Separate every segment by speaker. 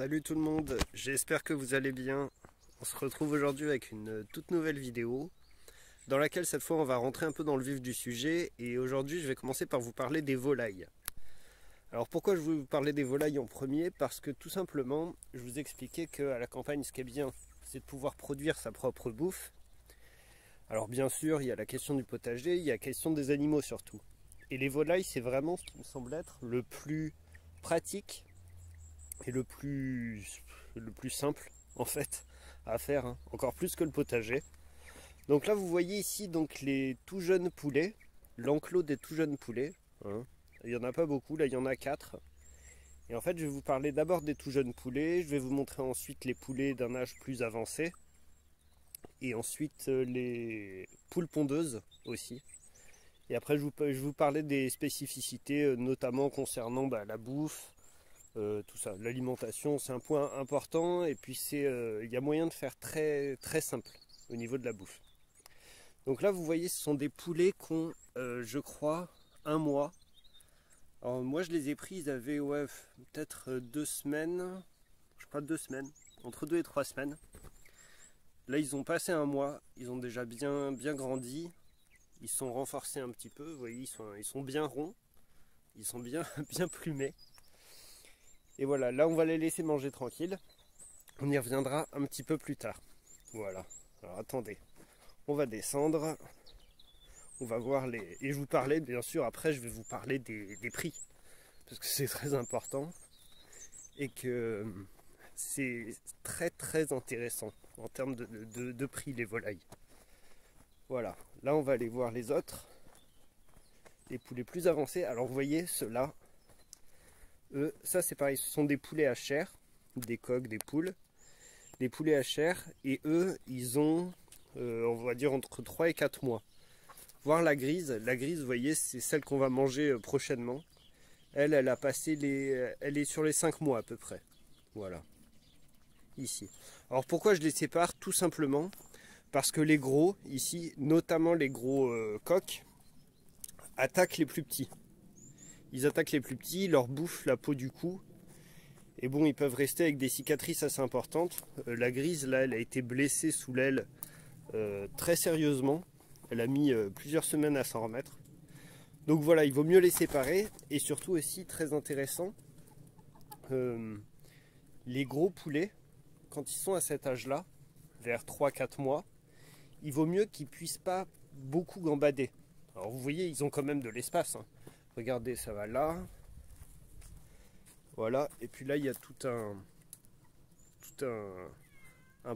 Speaker 1: Salut tout le monde, j'espère que vous allez bien. On se retrouve aujourd'hui avec une toute nouvelle vidéo dans laquelle cette fois on va rentrer un peu dans le vif du sujet et aujourd'hui je vais commencer par vous parler des volailles. Alors pourquoi je voulais vous parler des volailles en premier? Parce que tout simplement je vous expliquais qu'à la campagne ce qui est bien c'est de pouvoir produire sa propre bouffe. Alors bien sûr il y a la question du potager, il y a la question des animaux surtout. Et les volailles c'est vraiment ce qui me semble être le plus pratique et le plus simple en fait à faire, hein. Encore plus que le potager. Donc là vous voyez ici donc les tout jeunes poulets, l'enclos des tout jeunes poulets, hein. Il n'y en a pas beaucoup, là il y en a 4. Et en fait je vais vous parler d'abord des tout jeunes poulets, je vais vous montrer ensuite les poulets d'un âge plus avancé et ensuite les poules pondeuses aussi. Et après je vais vous parler des spécificités notamment concernant la bouffe. Tout ça, l'alimentation c'est un point important et puis il y a moyen de faire très simple au niveau de la bouffe. Donc là vous voyez ce sont des poulets qui ont je crois un mois. Alors moi je les ai pris, ils avaient peut-être 2 semaines, je crois 2 semaines, entre 2 et 3 semaines. Là ils ont passé un mois, ils ont déjà bien grandi, ils sont renforcés un petit peu, vous voyez ils sont bien ronds, ils sont bien plumés. Et voilà, là on va les laisser manger tranquille. On y reviendra un petit peu plus tard. Voilà. Alors attendez. On va descendre. On va voir les... Et je vous parlais, bien sûr, après je vais vous parler des prix. Parce que c'est très important. Et que c'est très intéressant en termes de prix, les volailles. Voilà. Là on va aller voir les autres. Les poulets plus avancés. Alors vous voyez, ceux-là. Ça c'est pareil, ce sont des poulets à chair, des coqs, des poules, des poulets à chair, et eux ils ont, on va dire entre 3 et 4 mois. Voir la grise, vous voyez c'est celle qu'on va manger prochainement. Elle a passé elle est sur les 5 mois à peu près, voilà, ici. Alors pourquoi je les sépare? Tout simplement parce que les gros, ici, notamment les gros coqs, attaquent les plus petits. Ils attaquent les plus petits, leur bouffent la peau du cou. Et bon, ils peuvent rester avec des cicatrices assez importantes. La grise, là, elle a été blessée sous l'aile très sérieusement. Elle a mis plusieurs semaines à s'en remettre. Donc voilà, il vaut mieux les séparer. Et surtout aussi, très intéressant, les gros poulets, quand ils sont à cet âge-là, vers 3-4 mois, il vaut mieux qu'ils ne puissent pas beaucoup gambader. Alors vous voyez, ils ont quand même de l'espace, hein. Regardez, ça va là. Voilà. Et puis là, il y a tout un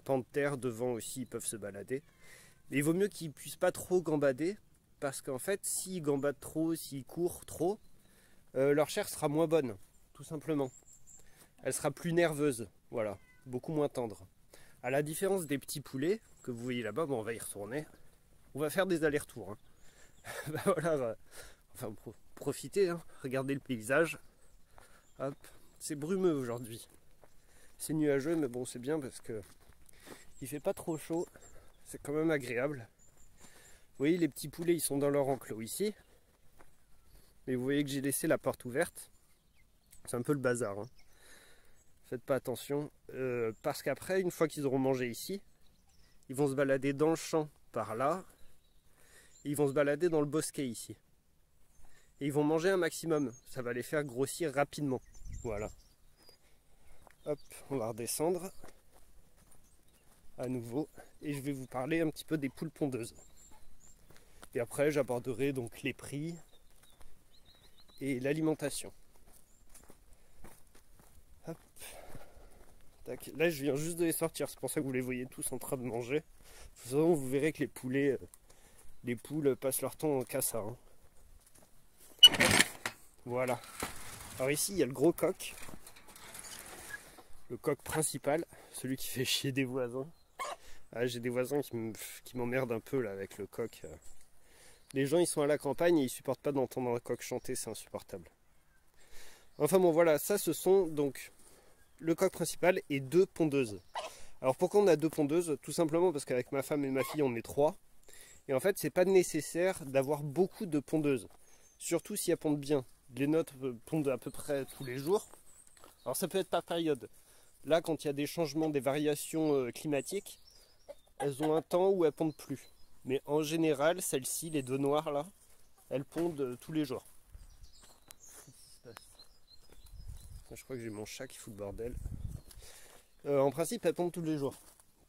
Speaker 1: pan de terre devant aussi, ils peuvent se balader. Mais il vaut mieux qu'ils ne puissent pas trop gambader. Parce qu'en fait, s'ils gambadent trop, s'ils courent trop, leur chair sera moins bonne, tout simplement. Elle sera plus nerveuse, voilà, beaucoup moins tendre. À la différence des petits poulets, que vous voyez là-bas, bon, on va y retourner. On va faire des allers-retours, hein. Voilà, enfin, profitez, hein. Regardez le paysage. Hop, c'est brumeux aujourd'hui. C'est nuageux, mais bon, c'est bien parce que il fait pas trop chaud. C'est quand même agréable. Vous voyez, les petits poulets, ils sont dans leur enclos ici. Mais vous voyez que j'ai laissé la porte ouverte. C'est un peu le bazar, hein. Faites pas attention. Parce qu'après, une fois qu'ils auront mangé ici, ils vont se balader dans le champ par là. Et ils vont se balader dans le bosquet ici. Et ils vont manger un maximum. Ça va les faire grossir rapidement. Voilà. Hop, on va redescendre à nouveau. Et je vais vous parler un petit peu des poules pondeuses. Et après, j'aborderai donc les prix et l'alimentation. Hop. Tac. Là, je viens juste de les sortir. C'est pour ça que vous les voyez tous en train de manger. De toute façon, vous verrez que les poules passent leur temps en cassa, hein. Voilà. Alors ici, il y a le gros coq. Le coq principal, celui qui fait chier des voisins. Ah, j'ai des voisins qui m'emmerdent un peu là avec le coq. Les gens, ils sont à la campagne et ils supportent pas d'entendre un coq chanter, c'est insupportable. Enfin bon, voilà, ça ce sont donc le coq principal et 2 pondeuses. Alors pourquoi on a 2 pondeuses? Tout simplement parce qu'avec ma femme et ma fille, on est 3. Et en fait, c'est pas nécessaire d'avoir beaucoup de pondeuses. Surtout si elles pondent bien. Les nôtres pondent à peu près tous les jours. Alors ça peut être par période. Là, quand il y a des changements, des variations climatiques, elles ont un temps où elles pondent plus. Mais en général, celles-ci, les deux noires là, elles pondent tous les jours. Je crois que j'ai mon chat qui fout le bordel. En principe, elles pondent tous les jours.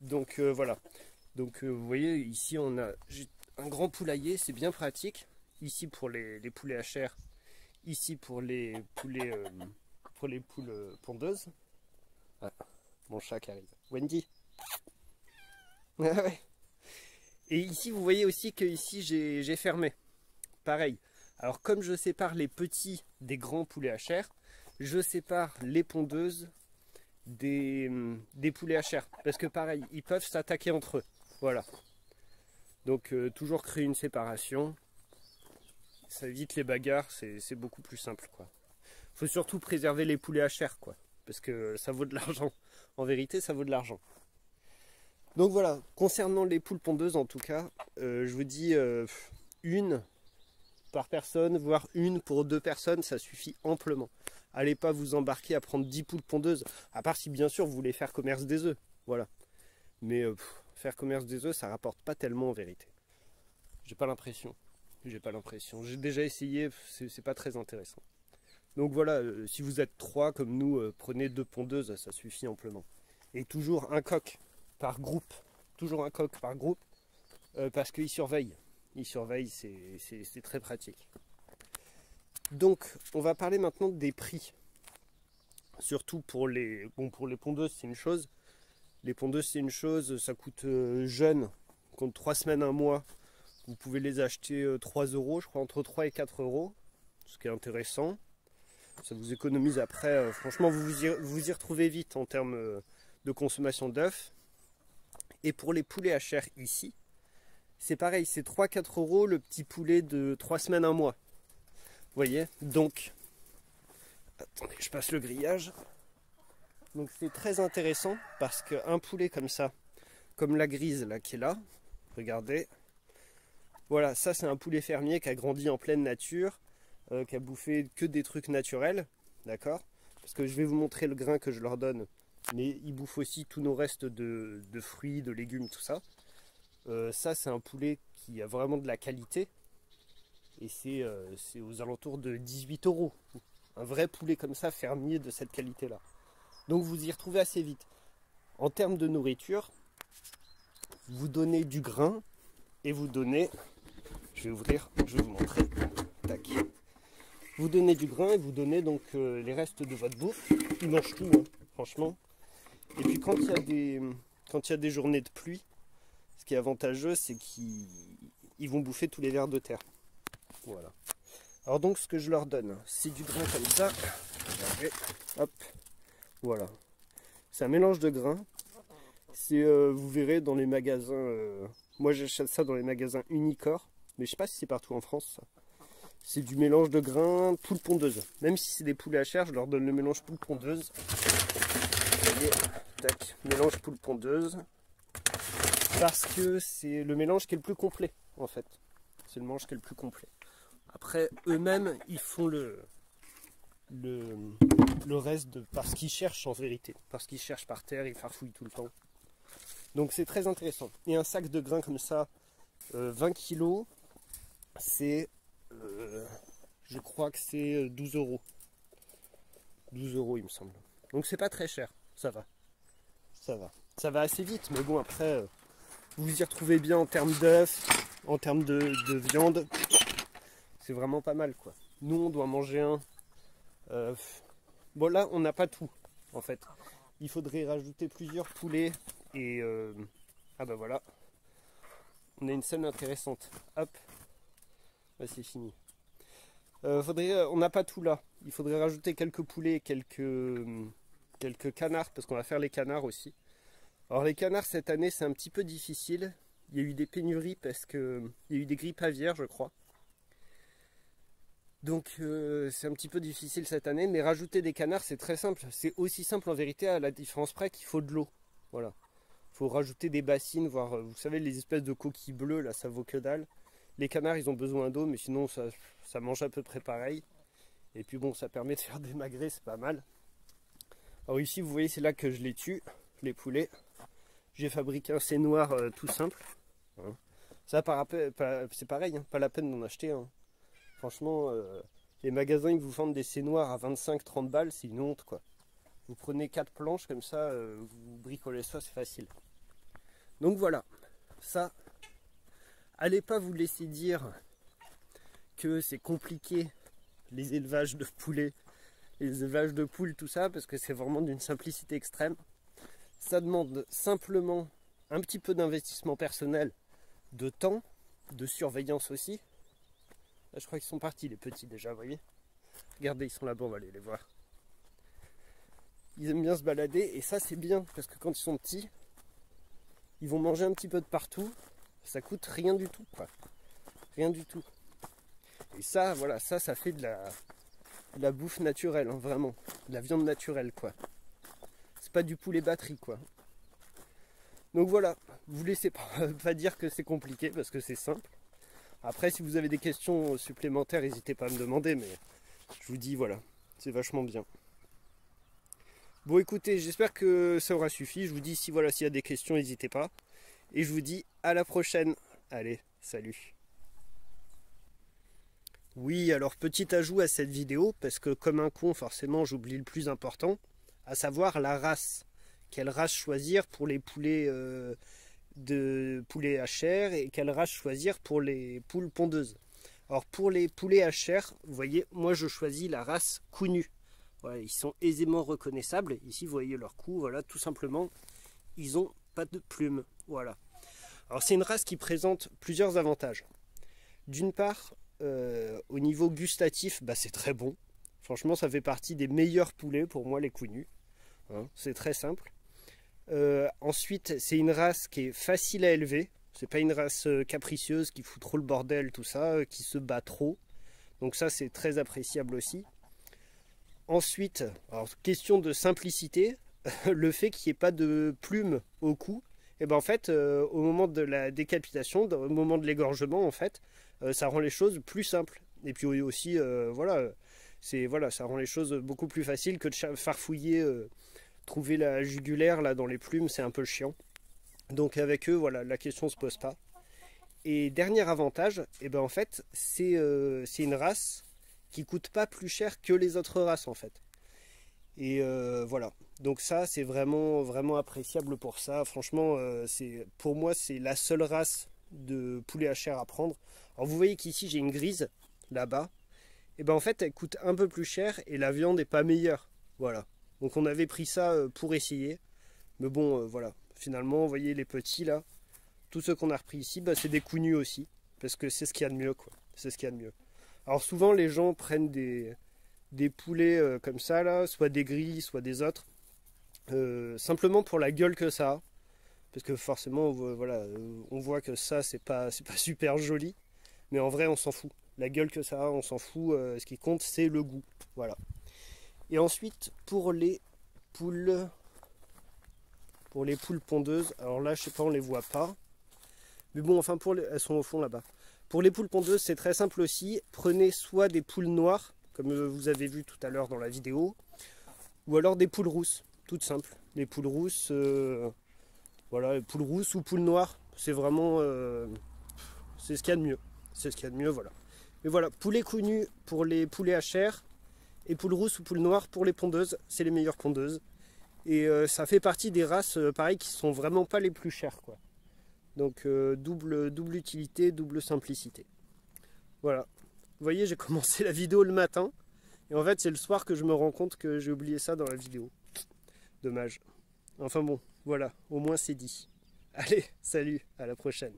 Speaker 1: Donc voilà. Donc vous voyez, ici on a un grand poulailler, c'est bien pratique. Ici pour les poulets à chair, ici pour les poules pondeuses. Ah, mon chat qui arrive. Wendy. Et ici vous voyez aussi que ici j'ai fermé. Pareil. Alors comme je sépare les petits des grands poulets à chair, je sépare les pondeuses des poulets à chair. Parce que pareil, ils peuvent s'attaquer entre eux. Voilà. Donc toujours créer une séparation. Ça évite les bagarres, c'est beaucoup plus simple, quoi. Faut surtout préserver les poulets à chair, quoi. Parce que ça vaut de l'argent. En vérité, ça vaut de l'argent. Donc voilà, concernant les poules pondeuses en tout cas, je vous dis une par personne, voire une pour 2 personnes, ça suffit amplement. Allez pas vous embarquer à prendre 10 poules pondeuses, à part si bien sûr vous voulez faire commerce des œufs. Voilà. Mais faire commerce des œufs, ça rapporte pas tellement en vérité. J'ai pas l'impression. J'ai déjà essayé, c'est pas très intéressant. Donc voilà, si vous êtes 3 comme nous, prenez 2 pondeuses, ça suffit amplement. Et toujours un coq par groupe. Toujours un coq par groupe, parce qu'ils surveillent. Ils surveillent, c'est très pratique. Donc, on va parler maintenant des prix. Surtout pour les pondeuses, c'est une chose. Les pondeuses, c'est une chose, ça coûte jeune, compte 3 semaines, 1 mois. Vous pouvez les acheter 3 euros, je crois entre 3 et 4 euros, ce qui est intéressant. Ça vous économise après. Franchement, vous y retrouvez vite en termes de consommation d'œufs. Et pour les poulets à chair ici, c'est pareil, c'est 3-4 euros le petit poulet de 3 semaines, 1 mois. Vous voyez, donc, attendez, je passe le grillage. Donc c'est très intéressant parce qu'un poulet comme ça, comme la grise là qui est là, regardez. Voilà, ça c'est un poulet fermier qui a grandi en pleine nature, qui a bouffé que des trucs naturels, d'accord? Parce que je vais vous montrer le grain que je leur donne, mais ils bouffent aussi tous nos restes de fruits, de légumes, tout ça. Ça c'est un poulet qui a vraiment de la qualité, et c'est aux alentours de 18 euros. Un vrai poulet comme ça, fermier de cette qualité-là. Donc vous y retrouvez assez vite. En termes de nourriture, vous donnez du grain et vous donnez... Je vais ouvrir, je vais vous montrer. Tac. Vous donnez du grain et vous donnez donc les restes de votre bouffe. Ils mangent tout, hein, franchement. Et puis quand il y a des journées de pluie, ce qui est avantageux, c'est qu'ils vont bouffer tous les vers de terre. Voilà. Alors donc ce que je leur donne, c'est du grain comme ça. Regardez, hop, voilà. C'est un mélange de grains. C'est, vous verrez dans les magasins, moi j'achète ça dans les magasins Unicor, mais je sais pas si c'est partout en France. C'est du mélange de grains poule pondeuse. Même si c'est des poulets à chair, je leur donne le mélange poule pondeuse. Vous voyez, tac, mélange poule pondeuse. Parce que c'est le mélange qui est le plus complet, en fait. C'est le mélange qui est le plus complet. Après, eux-mêmes, ils font le reste parce qu'ils cherchent en vérité. Parce qu'ils cherchent par terre, ils farfouillent tout le temps. Donc c'est très intéressant. Et un sac de grains comme ça, 20 kg, c'est, je crois que c'est 12 euros. 12 euros il me semble. Donc c'est pas très cher, ça va. Ça va. Ça va assez vite, mais bon après, vous vous y retrouvez bien en termes d'œufs, en termes de viande. C'est vraiment pas mal quoi. Nous on doit manger un... bon là on n'a pas tout en fait. Il faudrait rajouter plusieurs poulets et... ah bah voilà. On a une scène intéressante. Hop. Bah, c'est fini. On n'a pas tout là. Il faudrait rajouter quelques poulets, quelques canards, parce qu'on va faire les canards aussi. Alors les canards cette année c'est un petit peu difficile. Il y a eu des pénuries parce que il y a eu des grippes aviaires je crois. Donc c'est un petit peu difficile cette année, mais rajouter des canards c'est très simple. C'est aussi simple en vérité à la différence près qu'il faut de l'eau. Voilà. Il faut rajouter des bassines, voire vous savez les espèces de coquilles bleues là ça vaut que dalle. Les canards ils ont besoin d'eau mais sinon ça mange à peu près pareil. Et puis bon ça permet de faire des magrets, c'est pas mal. Alors ici, vous voyez, c'est là que je les tue, les poulets. J'ai fabriqué un sénoir tout simple. Hein. Ça, c'est pareil, hein, pas la peine d'en acheter. Hein. Franchement, les magasins, ils vous vendent des sénoirs à 25-30 balles, c'est une honte, quoi. Vous prenez 4 planches, comme ça, vous bricolez ça, c'est facile. Donc voilà, ça, allez pas vous laisser dire que c'est compliqué, les élevages de poulets, les élevages de poules, tout ça, parce que c'est vraiment d'une simplicité extrême. Ça demande simplement un petit peu d'investissement personnel, de temps, de surveillance aussi. Là, je crois qu'ils sont partis, les petits, déjà, vous voyez. Regardez, ils sont là-bas, on va aller les voir. Ils aiment bien se balader, et ça, c'est bien, parce que quand ils sont petits, ils vont manger un petit peu de partout. Ça coûte rien du tout, quoi. Rien du tout. Et ça, voilà, ça fait de la bouffe naturelle, hein, vraiment. De la viande naturelle, quoi. C'est pas du poulet batterie, quoi. Donc voilà, vous laissez pas dire que c'est compliqué, parce que c'est simple. Après, si vous avez des questions supplémentaires, n'hésitez pas à me demander, mais je vous dis, voilà, c'est vachement bien. Bon, écoutez, j'espère que ça aura suffi. Je vous dis, si voilà, s'il y a des questions, n'hésitez pas. Et je vous dis à la prochaine. Allez, salut. Oui, alors petit ajout à cette vidéo, parce que comme un con, forcément, j'oublie le plus important, à savoir la race. Quelle race choisir pour les poulets de poulets à chair et quelle race choisir pour les poules pondeuses. Alors pour les poulets à chair, vous voyez, moi je choisis la race Cou-Nu. Voilà, ils sont aisément reconnaissables. Ici, vous voyez leur cou, voilà, tout simplement, ils n'ont pas de plumes. Voilà. Alors c'est une race qui présente plusieurs avantages. D'une part, au niveau gustatif, bah, c'est très bon. Franchement, ça fait partie des meilleurs poulets pour moi, les Cou-Nu. Hein, c'est très simple. Ensuite, c'est une race qui est facile à élever. C'est pas une race capricieuse qui fout trop le bordel, tout ça, qui se bat trop. Donc ça, c'est très appréciable aussi. Ensuite, alors, question de simplicité, le fait qu'il n'y ait pas de plumes au cou, et ben en fait, au moment de la décapitation, au moment de l'égorgement, en fait, ça rend les choses plus simples. Et puis aussi, voilà, ça rend les choses beaucoup plus faciles que de farfouiller, trouver la jugulaire là dans les plumes, c'est un peu chiant. Donc avec eux, voilà, la question se pose pas. Et dernier avantage, et ben en fait, c'est une race qui coûte pas plus cher que les autres races en fait. Et voilà, donc ça c'est vraiment vraiment appréciable pour ça. Franchement, pour moi c'est la seule race de poulet à chair à prendre. Alors vous voyez qu'ici j'ai une grise là-bas. Et ben en fait elle coûte un peu plus cher et la viande n'est pas meilleure. Voilà. Donc on avait pris ça pour essayer. Mais bon voilà. Finalement, vous voyez les petits là. Tous ceux qu'on a repris ici, bah, c'est des Cou-Nu aussi. Parce que c'est ce qu'il y a de mieux, quoi. C'est ce qu'il y a de mieux. Alors souvent les gens prennent des poulets comme ça là, soit des gris, soit des autres. Simplement pour la gueule que ça a. Parce que forcément, voilà, on voit que ça, c'est pas super joli. Mais en vrai, on s'en fout. La gueule que ça a, on s'en fout. Ce qui compte, c'est le goût. Voilà. Et ensuite, pour les poules pondeuses, alors là, je sais pas, on les voit pas. Mais bon, enfin, elles sont au fond là-bas. Pour les poules pondeuses, c'est très simple aussi. Prenez soit des poules noires, comme vous avez vu tout à l'heure dans la vidéo, ou alors des poules rousses, toutes simples. Les poules rousses, voilà, les poules rousses ou poules noires, c'est vraiment, c'est ce qu'il y a de mieux. C'est ce qu'il y a de mieux, voilà. Mais voilà, poulet Cou-Nu pour les poulets à chair, et poules rousses ou poules noires pour les pondeuses, c'est les meilleures pondeuses. Et ça fait partie des races, pareil, qui sont vraiment pas les plus chères, quoi. Donc double utilité, double simplicité. Voilà. Vous voyez, j'ai commencé la vidéo le matin. Et en fait, c'est le soir que je me rends compte que j'ai oublié ça dans la vidéo. Dommage. Enfin bon, voilà. Au moins c'est dit. Allez, salut, à la prochaine.